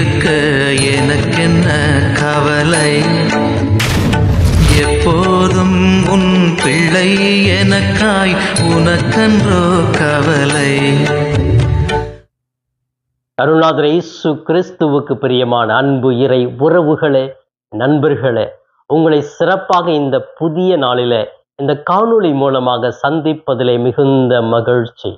இருக்க எனக்கென்ன கவலை, எப்போதும் உன் பிள்ளை எனக்காய் உனக்கன்றோ கவலை. அருள்நாதர் இயேசு கிறிஸ்துவுக்கு பிரியமான அன்பு இறை உறவுகளே, நண்பர்களே, உங்களை சிறப்பாக இந்த புதிய நாளில இந்த காணொளி மூலமாக சந்திப்பதிலே மிகுந்த மகிழ்ச்சி.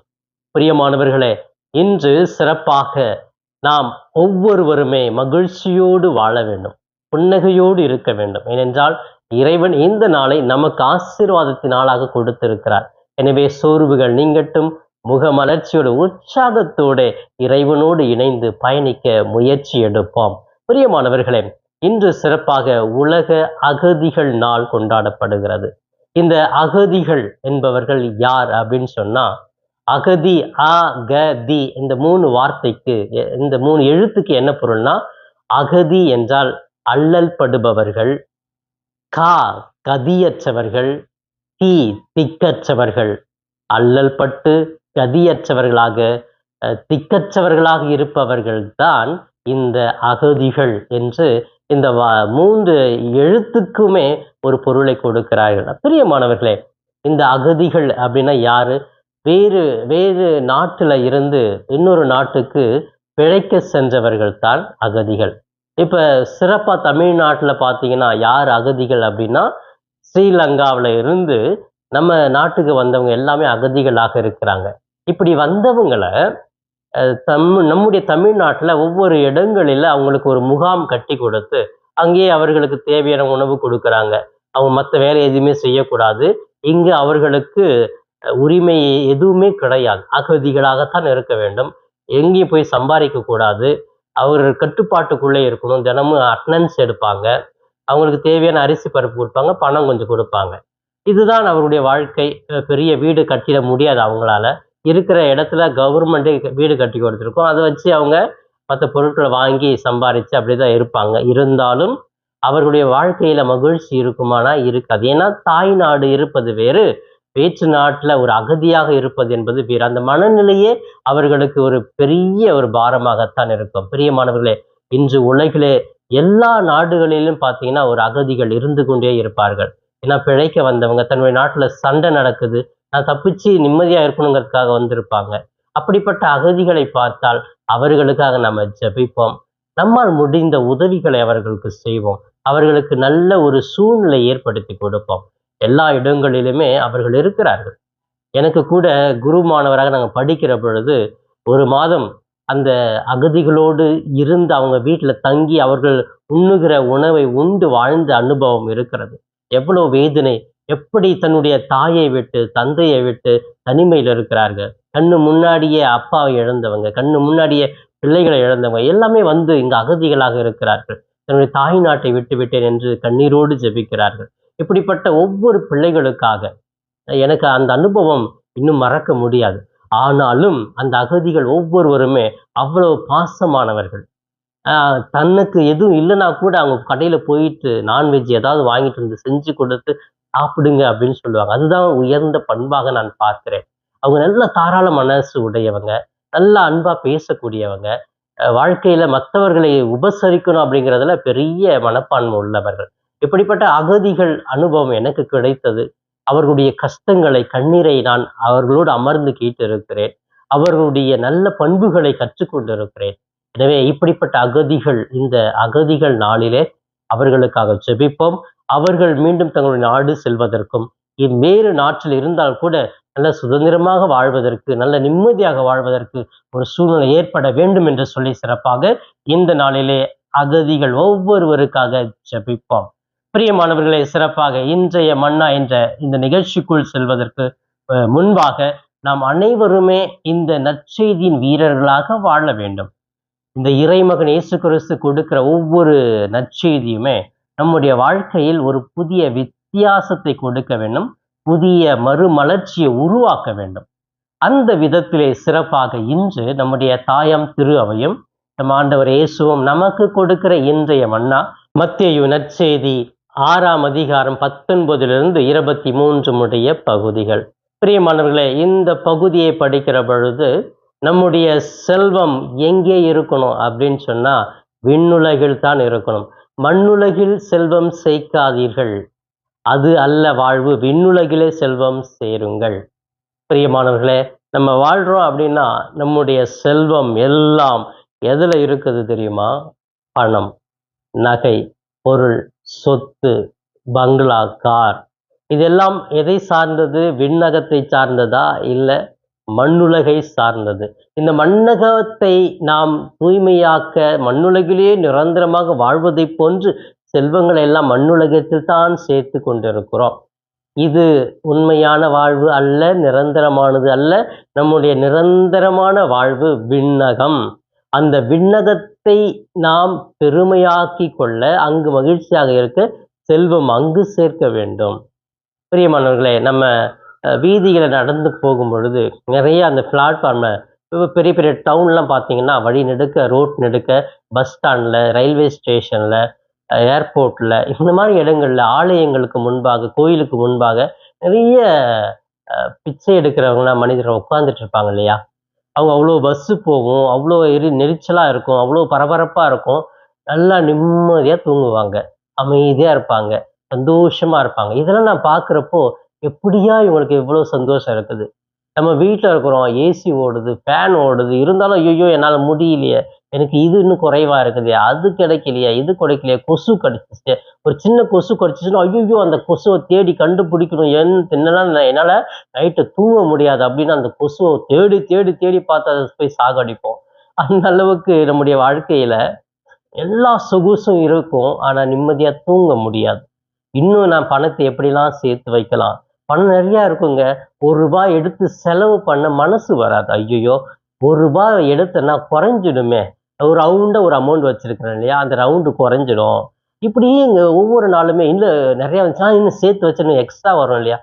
பிரியமானவர்களே, இன்று சிறப்பாக நாம் ஒவ்வொருவருமே மகிழ்ச்சியோடு வாழ வேண்டும், புன்னகையோடு இருக்க வேண்டும். ஏனென்றால் இறைவன் இந்த நாளை நமக்கு ஆசீர்வாதத்தின் நாளாக கொடுத்திருக்கிறார். எனவே சோர்வுகள் நீங்கட்டும், முகமலர்ச்சியோடு உற்சாகத்தோடு இறைவனோடு இணைந்து பயணிக்க முயற்சி எடுப்போம். பிரியமானவர்களே, இன்று சிறப்பாக உலக அகதிகள் நாள் கொண்டாடப்படுகிறது. இந்த அகதிகள் என்பவர்கள் யார் அப்படின்னு சொன்னா, அகதி அ க தி இந்த 3 வார்த்தைக்கு, இந்த 3 எழுத்துக்கு என்ன பொருள்னா, அகதி என்றால் அல்லல் படுபவர்கள், கா கதியற்றவர்கள், தி திக்கற்றவர்கள். அல்லல் பட்டு கதியற்றவர்களாக திக்கற்றவர்களாக இருப்பவர்கள் தான் இந்த அகதிகள் என்று இந்த 3 எழுத்துக்குமே ஒரு பொருளை கொடுக்கிறார்கள். பிரியமானவர்களே, இந்த அகதிகள் அப்படின்னா யாரு? வேறு வேறு நாட்டுல இருந்து இன்னொரு நாட்டுக்கு பிழைக்க சென்றவர்கள் தான் அகதிகள். இப்ப சிறப்பா தமிழ்நாட்டுல பார்த்தீங்கன்னா யார் அகதிகள் அப்படின்னா, ஸ்ரீலங்காவில் இருந்து நம்ம நாட்டுக்கு வந்தவங்க எல்லாமே அகதிகளாக இருக்கிறாங்க. இப்படி வந்தவங்களை நம்முடைய தமிழ்நாட்டில் ஒவ்வொரு இடங்களில் அவங்களுக்கு ஒரு முகாம் கட்டி கொடுத்து அங்கேயே அவர்களுக்கு தேவையான உணவு கொடுக்குறாங்க. அவங்க மற்ற வேலை எதுவுமே செய்யக்கூடாது. இங்கு அவர்களுக்கு உரிமை எதுவுமே கிடையாது. அகதிகளாகத்தான் இருக்க வேண்டும். எங்கேயும் போய் சம்பாதிக்க கூடாது. அவர்கள் கட்டுப்பாட்டுக்குள்ளே இருக்கணும். தினமும் அட்டனன்ஸ் எடுப்பாங்க. அவங்களுக்கு தேவையான அரிசி பருப்பு கொடுப்பாங்க, பணம் கொஞ்சம் கொடுப்பாங்க. இதுதான் அவருடைய வாழ்க்கை. பெரிய வீடு கட்டிட முடியாது அவங்களால. இருக்கிற இடத்துல கவர்மெண்ட்டே வீடு கட்டி கொடுத்துருக்கோம். அதை வச்சு அவங்க மற்ற பொருட்களை வாங்கி சம்பாதிச்சு அப்படிதான் இருப்பாங்க. இருந்தாலும் அவர்களுடைய வாழ்க்கையில மகிழ்ச்சி இருக்குமானா இருக்காது. ஏன்னா தாய் நாடு இருப்பது வேறு, வேற்று நாட்டில் ஒரு அகதியாக இருப்பது என்பது வேறு. அந்த மனநிலையே அவர்களுக்கு ஒரு பெரிய ஒரு பாரமாகத்தான் இருக்கும். பிரியமானவர்களே, இன்று உலகிலே எல்லா நாடுகளிலும் பார்த்தீங்கன்னா ஒரு அகதிகள் இருந்து கொண்டே இருப்பார்கள். ஏன்னா பிழைக்க வந்தவங்க, தன்னுடைய நாட்டில் சண்டை நடக்குது, நான் தப்பிச்சு நிம்மதியாக இருக்கணுங்கிறதுக்காக வந்திருப்பாங்க. அப்படிப்பட்ட அகதிகளை பார்த்தால் அவர்களுக்காக நம்ம ஜெபிப்போம். நம்மால் முடிந்த உதவிகளை அவர்களுக்கு செய்வோம். அவர்களுக்கு நல்ல ஒரு சூழ்நிலை ஏற்படுத்தி கொடுப்போம். எல்லா இடங்களிலுமே அவர்கள் இருக்கிறார்கள். எனக்கு கூட குரு மாணவராக நாங்கள் படிக்கிற பொழுது 1 மாதம் அந்த அகதிகளோடு இருந்து அவங்க வீட்டில் தங்கி அவர்கள் உண்ணுகிற உணவை உண்டு வாழ்ந்த அனுபவம் இருக்கிறது. எவ்வளவு வேதனை! எப்படி தன்னுடைய தாயை விட்டு தந்தையை விட்டு தனிமையில் இருக்கிறார்கள். கண்ணு முன்னாடியே அப்பாவை இழந்தவங்க, கண்ணு முன்னாடியே பிள்ளைகளை இழந்தவங்க எல்லாமே வந்து இங்கு அகதிகளாக இருக்கிறார்கள். தன்னுடைய தாய் நாட்டை விட்டு விட்டேன் என்று கண்ணீரோடு ஜெபிக்கிறார்கள். இப்படிப்பட்ட ஒவ்வொரு பிள்ளைகளுக்காக எனக்கு அந்த அனுபவம் இன்னும் மறக்க முடியாது. ஆனாலும் அந்த அகதிகள் ஒவ்வொருவருமே அவ்வளவு பாசமானவர்கள். தனக்கு எதுவும் இல்லைன்னா கூட அவங்க கடையில போயிட்டு நான்வெஜ் ஏதாவது வாங்கிட்டு வந்து செஞ்சு கொடுத்து சாப்பிடுங்க அப்படின்னு சொல்லுவாங்க. அதுதான் உயர்ந்த பண்பாக நான் பார்க்கிறேன். அவங்க நல்ல தாராள மனசு உடையவங்க, நல்ல அன்பா பேசக்கூடியவங்க, வாழ்க்கையில மற்றவர்களை உபசரிக்கணும் அப்படிங்கிறதுல பெரிய மனப்பான்மை உள்ளவர்கள். இப்படிப்பட்ட அகதிகள் அனுபவம் எனக்கு கிடைத்தது. அவர்களுடைய கஷ்டங்களை, கண்ணீரை நான் அவர்களோடு அமர்ந்து கேட்டு இருக்கிறேன். அவர்களுடைய நல்ல பண்புகளை கற்றுக்கொண்டிருக்கிறேன். எனவே இப்படிப்பட்ட அகதிகள், இந்த அகதிகள் நாளிலே அவர்களுக்காக ஜெபிப்போம். அவர்கள் மீண்டும் தங்களுடைய நாடு செல்வதற்கும், வேறு நாட்டில் இருந்தால் கூட நல்ல சுதந்திரமாக வாழ்வதற்கு, நல்ல நிம்மதியாக வாழ்வதற்கு ஒரு சூழ்நிலை ஏற்பட வேண்டும் என்று சொல்லி சிறப்பாக இந்த நாளிலே அகதிகள் ஒவ்வொருவருக்காக ஜெபிப்போம். பிரியமானவர்களே, சிறப்பாக இன்றைய மன்னா என்ற இந்த நிகழ்ச்சிக்குள் செல்வதற்கு முன்பாக நாம் அனைவருமே இந்த நற்செய்தியின் வீரர்களாக வாழ வேண்டும். இந்த இறைமகன் இயேசு கிறிஸ்து கொடுக்கிற ஒவ்வொரு நற்செய்தியுமே நம்முடைய வாழ்க்கையில் ஒரு புதிய வித்தியாசத்தை கொடுக்க வேண்டும், புதிய மறுமலர்ச்சியை உருவாக்க வேண்டும். அந்த விதத்திலே சிறப்பாக இன்று நம்முடைய தாயாம் திரு அவையும் நம் ஆண்டவர் இயேசுவும் நமக்கு கொடுக்கிற இன்றைய மன்னா மத்தேயு நற்செய்தி 6ஆம் அதிகாரம் 19 23 முடிய பகுதிகள். பிரியமானவர்களே, இந்த பகுதியை படிக்கிற பொழுது நம்முடைய செல்வம் எங்கே இருக்கணும் அப்படின்னு சொன்னா, விண்ணுலகில் தான் இருக்கணும். மண்ணுலகில் செல்வம் சேர்க்காதீர்கள், அது அல்ல வாழ்வு. விண்ணுலகிலே செல்வம் சேருங்கள். பிரியமானவர்களே, நம்ம வாழ்றோம் அப்படின்னா நம்முடைய செல்வம் எல்லாம் எதுல இருக்குது தெரியுமா? பணம், நகை, பொருள், சொத்து, பங்களா, கார், இதெல்லாம் எதை சார்ந்தது? விண்ணகத்தை சார்ந்ததா, இல்ல மண்ணுலகை சார்ந்தது? இந்த மண்ணகத்தை நாம் தூய்மையாக்க, மண்ணுலகிலேயே நிரந்தரமாக வாழ்வதை போன்று செல்வங்களை எல்லாம் மண்ணுலகத்தில் தான் சேர்த்து கொண்டிருக்கிறோம். இது உண்மையான வாழ்வு அல்ல, நிரந்தரமானது அல்ல. நம்முடைய நிரந்தரமான வாழ்வு விண்ணகம். அந்த விண்ணகத்தை நாம் பெருமையாக்கி கொள்ள, அங்கு மகிழ்ச்சியாக இருக்க செல்வம் அங்கு சேர்க்க வேண்டும். பிரியமானவர்களே, நம்ம வீதிகளை நடந்து போகும் பொழுது நிறைய அந்த பிளாட்ஃபார்மில் பெரிய பெரிய டவுன்லாம் பார்த்தீங்கன்னா வழி நெடுக்க, ரோட் நெடுக்க, பஸ் ஸ்டாண்டில், ரயில்வே ஸ்டேஷனில், ஏர்போர்ட்டில், இந்த மாதிரி இடங்களில், ஆலயங்களுக்கு முன்பாக, கோயிலுக்கு முன்பாக நிறைய பிச்சை எடுக்கிறவங்களாம் மனிதர்கள் உட்காந்துட்டு இருப்பாங்க இல்லையா? அவங்க அவ்வளோ பஸ்ஸு போகும், அவ்வளோ நெரிச்சலாக இருக்கும், அவ்வளோ பரபரப்பாக இருக்கும். நல்லா நிம்மதியாக தூங்குவாங்க, அமைதியாக இருப்பாங்க, சந்தோஷமாக இருப்பாங்க. இதெல்லாம் நான் பார்க்குறப்போ எப்படியா இவங்களுக்கு இவ்வளோ சந்தோஷம் இருக்குது? நம்ம வீட்டில் இருக்கிறோம், ஏசி ஓடுது, ஃபேன் ஓடுது, இருந்தாலும் ஐயோ என்னால் முடியலையே, எனக்கு இது இன்னும் குறைவா இருக்குது, அது கிடைக்கலையே, இது கிடைக்கலையே, கொசு கடிச்சிச்சு, ஒரு சின்ன கொசு கடிச்சிச்சுன்னா ஐயோ அந்த கொசுவை தேடி கண்டுபிடிக்கணும், என்னால் நைட்டு தூங்க முடியாது அப்படின்னு அந்த கொசுவை தேடி தேடி தேடி பார்த்து அதை போய் சாகடிப்போம். அந்த அளவுக்கு நம்முடைய வாழ்க்கையில எல்லா சொகுசும் இருக்கும், ஆனா நிம்மதியா தூங்க முடியாது. இன்னும் நான் பணத்தை எப்படிலாம் சேர்த்து வைக்கலாம்? பணம் நிறையா இருக்குங்க. ரூ. 1 எடுத்து செலவு பண்ண மனசு வராது. ஐயையோ! ரூ. 1 எடுத்தேன்னா குறைஞ்சிடுமே. ஒரு ரவுண்டா ஒரு அமௌண்ட் வச்சிருக்கிறேன் இல்லையா? அந்த ரவுண்டு குறைஞ்சிடும். இப்படியே இங்க ஒவ்வொரு நாளுமே இல்ல நிறையா வந்துச்சுன்னா இன்னும் சேர்த்து வச்சிடணும், எக்ஸ்ட்ரா வரும் இல்லையா?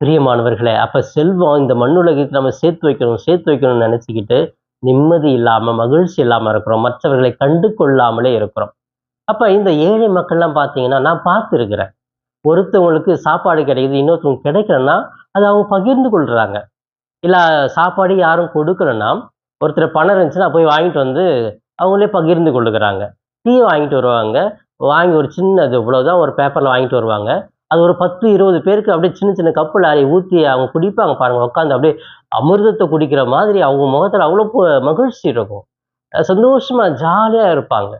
பிரியமானவர்களே, அப்ப செல்வம் இந்த மண்ணுலகத்தில் நம்ம சேர்த்து வைக்கணும், சேர்த்து வைக்கணும்னு நினைச்சுக்கிட்டு நிம்மதி இல்லாம, மகிழ்ச்சி இல்லாம இருக்கிறோம். மற்றவர்களை கண்டு கொள்ளாமலே இருக்கிறோம். அப்ப இந்த ஏழை மக்கள்லாம் பார்த்தீங்கன்னா, நான் பார்த்துருக்கிறேன். ஒருத்தவங்களுக்கு சாப்பாடு கிடைக்குது, இன்னொருத்தவங்களுக்கு கிடைக்கலன்னா, அதை அவங்க பகிர்ந்து கொள்றாங்க. இல்ல சாப்பாடு யாரும் கொடுக்கலன்னா, ஒருத்தர் பணம் இருந்துச்சுன்னா போய் வாங்கிட்டு வந்து அவங்களே பகிர்ந்து கொள்ளுகிறாங்க. டீ வாங்கிட்டு வருவாங்க. வாங்கி ஒரு சின்னது இவ்வளவுதான் ஒரு பேப்பர்ல வாங்கிட்டு வருவாங்க. அது ஒரு 10, 20 பேருக்கு அப்படியே சின்ன சின்ன கப்புல அரை ஊத்தி அவங்க குடிப்பாங்க பாருங்க. உட்காந்து அப்படியே அமிர்தத்தை குடிக்கிற மாதிரி அவங்க முகத்துல அவ்வளோ மகிழ்ச்சி இருக்கும். சந்தோஷமா ஜாலியா இருப்பாங்க.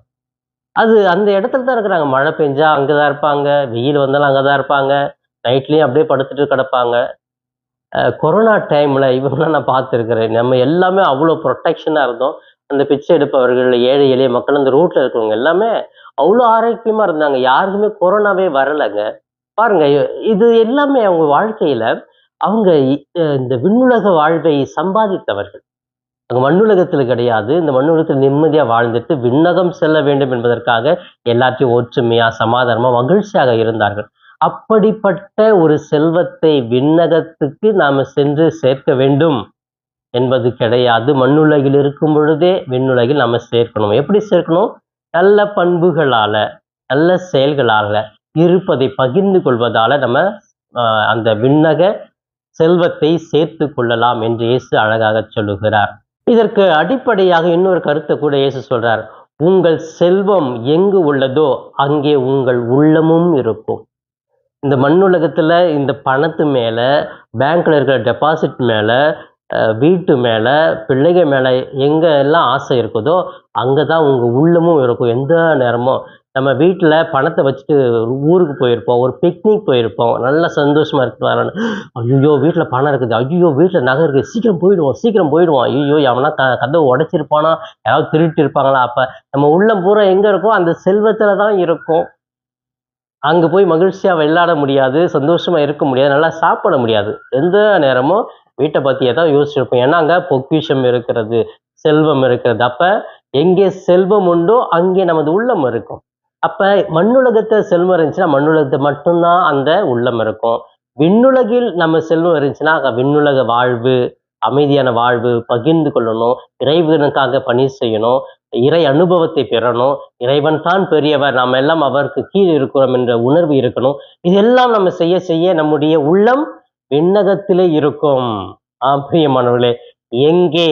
அது அந்த இடத்துல தான் இருக்கிறாங்க. மழை பெஞ்சா அங்கதான் இருப்பாங்க, வெயில் வந்தாலும் அங்கதான் இருப்பாங்க, நைட்லயும் அப்படியே படுத்துட்டு கிடப்பாங்க. கொரோனா டைம்ல இவங்கெல்லாம் நான் பார்த்துருக்கிறேன். நம்ம எல்லாமே அவ்வளோ ப்ரொடெக்ஷனா இருந்தோம். அந்த பிச்சை எடுப்பவர்கள், ஏழை எளிய மக்கள், அந்த ரோட்ல இருக்கிறவங்க எல்லாமே அவ்வளோ ஆரோக்கியமா இருந்தாங்க. யாருக்குமே கொரோனாவே வரலைங்க. பாருங்க, இது எல்லாமே அவங்க வாழ்க்கையில அவங்க இந்த விண்ணுலக வாழ்வை சம்பாதித்தவர்கள். அங்க மண்ணுலகத்துல கிடையாது. இந்த மண்ணுலகத்தில் நிம்மதியா வாழ்ந்துட்டு விண்ணகம் செல்ல வேண்டும் என்பதற்காக எல்லாத்தையும் ஒற்றுமையா, சமாதானமா, மகிழ்ச்சியாக இருந்தார்கள். அப்படிப்பட்ட ஒரு செல்வத்தை விண்ணகத்துக்கு நாம சென்று சேர்க்க வேண்டும் என்பது கிடையாது. மண்ணுலகில் இருக்கும் பொழுதே விண்ணுலகில் நம்ம சேர்க்கணும். எப்படி சேர்க்கணும்? நல்ல பண்புகளால, நல்ல செயல்களால, இருப்பதை பகிர்ந்து கொள்வதால நம்ம அந்த விண்ணக செல்வத்தை சேர்த்து கொள்ளலாம் என்று இயேசு அழகாக சொல்லுகிறார். இதற்கு அடிப்படையாக இன்னொரு கருத்தை கூட இயேசு சொல்றார். உங்கள் செல்வம் எங்கு உள்ளதோ அங்கே உங்கள் உள்ளமும் இருக்கும். இந்த மண்ணுலகத்துல இந்த பணத்து மேல, பேங்க்ல இருக்கிற டெபாசிட் மேல, வீட்டு மேல, பிள்ளைகள் மேல எங்க எல்லாம் ஆசை இருக்குதோ அங்கதான் உங்க உள்ளமும் இருக்கும். எந்த நேரமும் நம்ம வீட்டுல பணத்தை வச்சுட்டு ஊருக்கு போயிருப்போம், ஒரு பிக்னிக் போயிருப்போம், நல்ல சந்தோஷமா இருக்கு. ஐயோ வீட்டுல பணம் இருக்குது, ஐயோ வீட்டுல நகை இருக்குது, சீக்கிரம் போயிடுவோம், ஐயோ எவனா கதவை உடைச்சிருப்பானா, யாராவது திருட்டு இருப்பாங்களா? அப்ப நம்ம உள்ளம் பூரா எங்க இருக்கோ அந்த செல்வத்துலதான் இருக்கும். அங்க போய் மகிழ்ச்சியா விளையாட முடியாது, சந்தோஷமா இருக்க முடியாது, நல்லா சாப்பிட முடியாது. எந்த நேரமும் வீட்டை பத்தி ஏதாவது யோசிச்சிருப்போம். ஏன்னா அங்க பொக்கிஷம் இருக்கிறது, செல்வம் இருக்கிறது. அப்ப எங்கே செல்வம் உண்டோ அங்கே நமது உள்ளம் இருக்கும். அப்ப மண்ணுலகத்தை செல்வம் இருந்துச்சுன்னா மண்ணுலகத்தை மட்டும்தான் அந்த உள்ளம் இருக்கும். விண்ணுலகில் நம்ம செல்வம் இருந்துச்சுன்னா அங்க விண்ணுலக வாழ்வு, அமைதியான வாழ்வு, பகிர்ந்து கொள்ளணும், இறைவனுக்காக பணி செய்யணும், இறை அனுபவத்தை பெறணும், இறைவன் தான் பெரியவர், நாம் எல்லாம் அவருக்கு கீழ் இருக்கிறோம் என்ற உணர்வு இருக்கணும். இதெல்லாம் நம்ம செய்ய செய்ய நம்முடைய உள்ளம் விண்ணகத்திலே இருக்கும். பிரியமானவர்களே, எங்கே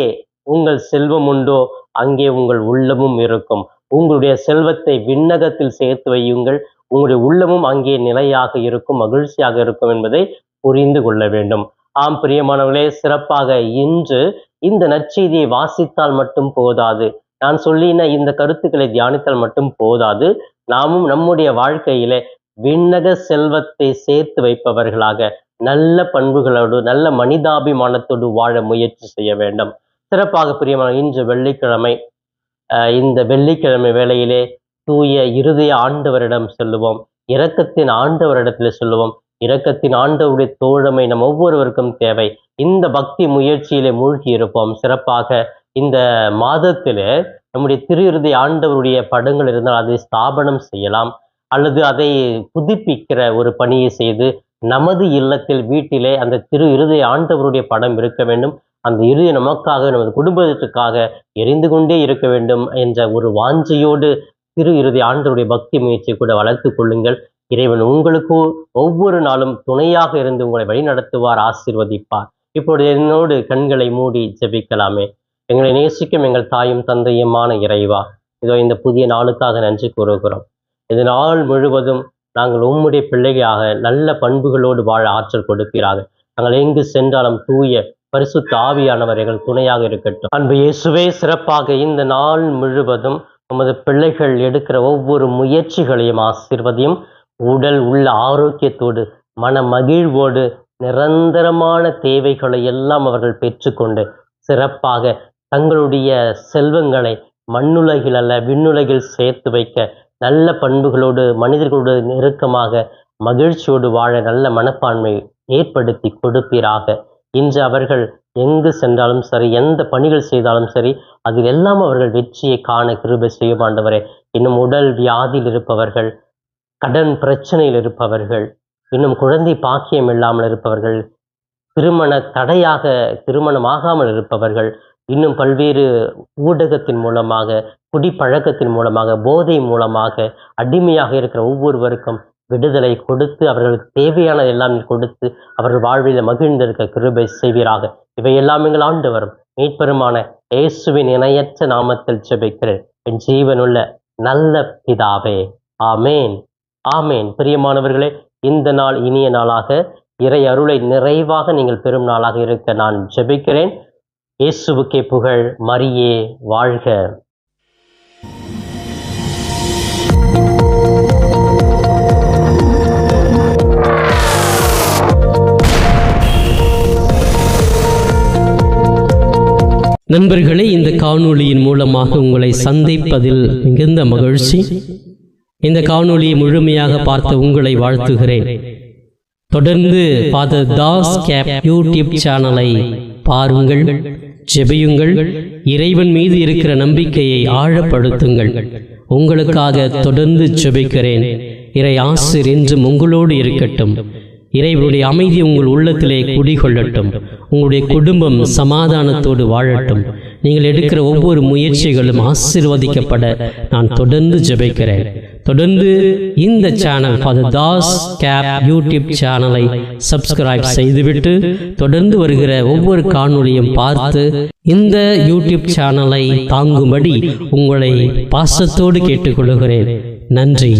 உங்கள் செல்வம் உண்டோ அங்கே உங்கள் உள்ளமும் இருக்கும். உங்களுடைய செல்வத்தை விண்ணகத்தில் சேர்த்து வையுங்கள். உங்களுடைய உள்ளமும் அங்கே நிலையாக இருக்கும், மகிழ்ச்சியாக இருக்கும் என்பதை புரிந்து கொள்ள வேண்டும். ஆம் பிரியமானவர்களே, சிறப்பாக இன்று இந்த நற்செய்தியை வாசித்தால் மட்டும் போதாது, நான் சொல்லின இந்த கருத்துக்களை தியானித்தால் மட்டும் போதாது, நாமும் நம்முடைய வாழ்க்கையிலே விண்ணக செல்வத்தை சேர்த்து வைப்பவர்களாக நல்ல பண்புகளோடு நல்ல மனிதாபிமானத்தோடு வாழ முயற்சி செய்ய வேண்டும். சிறப்பாக பிரியமான இன்று வெள்ளிக்கிழமை, இந்த வெள்ளிக்கிழமை வேளையிலே தூய இருதய ஆண்டவரிடம் சொல்லுவோம், இரக்கத்தின் ஆண்டவரிடத்தில் சொல்லுவோம். இரக்கத்தின் ஆண்டவருடைய தோழமை நம் ஒவ்வொருவருக்கும் தேவை. இந்த பக்தி முயற்சியிலே மூழ்கி இருப்போம். சிறப்பாக இந்த மாதத்திலே நம்முடைய திரு இருதய ஆண்டவருடைய படங்கள் இருந்தால் அதை ஸ்தாபனம் செய்யலாம், அல்லது அதை புதுப்பிக்கிற ஒரு பணியை செய்து நமது இல்லத்தில் வீட்டிலே அந்த திரு இருதய ஆண்டவருடைய படம் இருக்க வேண்டும். அந்த இருதயம் நமக்காக, நமது குடும்பத்திற்காக எரிந்து கொண்டே இருக்க வேண்டும் என்ற ஒரு வாஞ்சையோடு திரு இருதய ஆண்டவருடைய பக்தி முயற்சியை கூட வளர்த்து கொள்ளுங்கள். இறைவன் உங்களுக்கு ஒவ்வொரு நாளும் துணையாக இருந்து உங்களை வழிநடத்துவார், ஆசீர்வதிப்பார். இப்பொழுது என்னோடு கண்களை மூடி ஜெபிக்கலாமே. எங்களை நேசிக்கும் எங்கள் தாயும் தந்தையுமான இறைவா, இதோ இந்த புதிய நாளுக்காக நன்றி கூறுகிறோம். இந்த நாள் முழுவதும் நாங்கள் உம்முடைய பிள்ளைகளாக நல்ல பண்புகளோடு வாழ ஆற்றல் கொடுப்பீராக. நாங்கள் எங்கு சென்றாலும் தூய பரிசுத்த ஆவியானவர் எங்கள் துணையாக இருக்கட்டும். அன்பு இயேசுவே, சிறப்பாக இந்த நாள் முழுவதும் உமது பிள்ளைகள் எடுக்கிற ஒவ்வொரு முயற்சிகளையும் ஆசீர்வதியும். உடல் உள்ள ஆரோக்கியத்தோடு மன மகிழ்வோடு நிரந்தரமான தேவைகளை எல்லாம் அவர்கள் பெற்றுக்கொண்டு சிறப்பாக தங்களுடைய செல்வங்களை மண்ணுலகில் அல்ல விண்ணுலகில் சேர்த்து வைக்க நல்ல பண்புகளோடு மனிதர்களோடு நெருக்கமாக மகிழ்ச்சியோடு வாழ நல்ல மனப்பான்மை ஏற்படுத்தி கொடுப்பீராக. இன்று அவர்கள் எங்கு சென்றாலும் சரி, எந்த பணிகள் செய்தாலும் சரி, அதில் எல்லாம் அவர்கள் வெற்றியை காண கிருபை செய்யும் ஆண்டவரே. இன்னும் உடல் வியாதியில் இருப்பவர்கள், கடன் பிரச்சனையில் இருப்பவர்கள், இன்னும் குழந்தை பாக்கியம் இல்லாமல் இருப்பவர்கள், திருமண தடையாக திருமணமாகாமல் இருப்பவர்கள், இன்னும் பல்வேறு ஊடகத்தின் மூலமாக, குடிப்பழக்கத்தின் மூலமாக, போதை மூலமாக அடிமையாக இருக்கிற ஒவ்வொருவருக்கும் விடுதலை கொடுத்து அவர்களுக்கு தேவையானது எல்லாம் கொடுத்து அவர்கள் வாழ்வில் மகிழ்ந்திருக்க கிருபை செய்வீராக. இவையெல்லாம் எங்கள் ஆண்டவரும் மீட்பெருமான இயேசுவின் இணையற்ற நாமத்தில் ஜெபிக்கிறேன் என் ஜீவனுள்ள நல்ல பிதாவே, ஆமேன், ஆமேன். பிரியமானவர்களே, இந்த நாள் இனிய நாளாக, இறை அருளை நிறைவாக நீங்கள் பெறும் நாளாக இருக்க நான் ஜெபிக்கிறேன். இயேசுவுக்கே புகழ், மரியே வாழ்க. நண்பர்களே, இந்த காணொளியின் மூலமாக உங்களை சந்திப்பதில் மிகுந்த மகிழ்ச்சி. இந்த காணொளியை முழுமையாக பார்த்த உங்களை வாழ்த்துகிறேன். தொடர்ந்து ஃபாதர் தாஸ் கேப் யூடியூப் சேனலை பாருங்கள், ஜெபியுங்கள், இறைவன் மீது இருக்கிற நம்பிக்கையை ஆழப்படுத்துங்கள். உங்களுக்காக தொடர்ந்து ஜெபிக்கிறேன். இறை ஆசீர் என்றும் உங்களோடு இருக்கட்டும். இறைவனுடைய அமைதி உங்கள் உள்ளத்திலே குடிகொள்ளட்டும். உங்களுடைய குடும்பம் சமாதானத்தோடு வாழட்டும். நீங்கள் எடுக்கிற ஒவ்வொரு முயற்சிகளும் ஆசீர்வதிக்கப்பட நான் தொடர்ந்து ஜெபிக்கிறேன். தொடர்ந்து இந்த சேனல் ஃபாதர் தாஸ் கேப் யூடியூப் சேனலை சப்ஸ்கிரைப் செய்துவிட்டு தொடர்ந்து வருகிற ஒவ்வொரு காணொளியும் பார்த்து இந்த யூடியூப் சேனலை தாங்கும்படி உங்களை பாசத்தோடு கேட்டுக்கொள்கிறேன். நன்றி.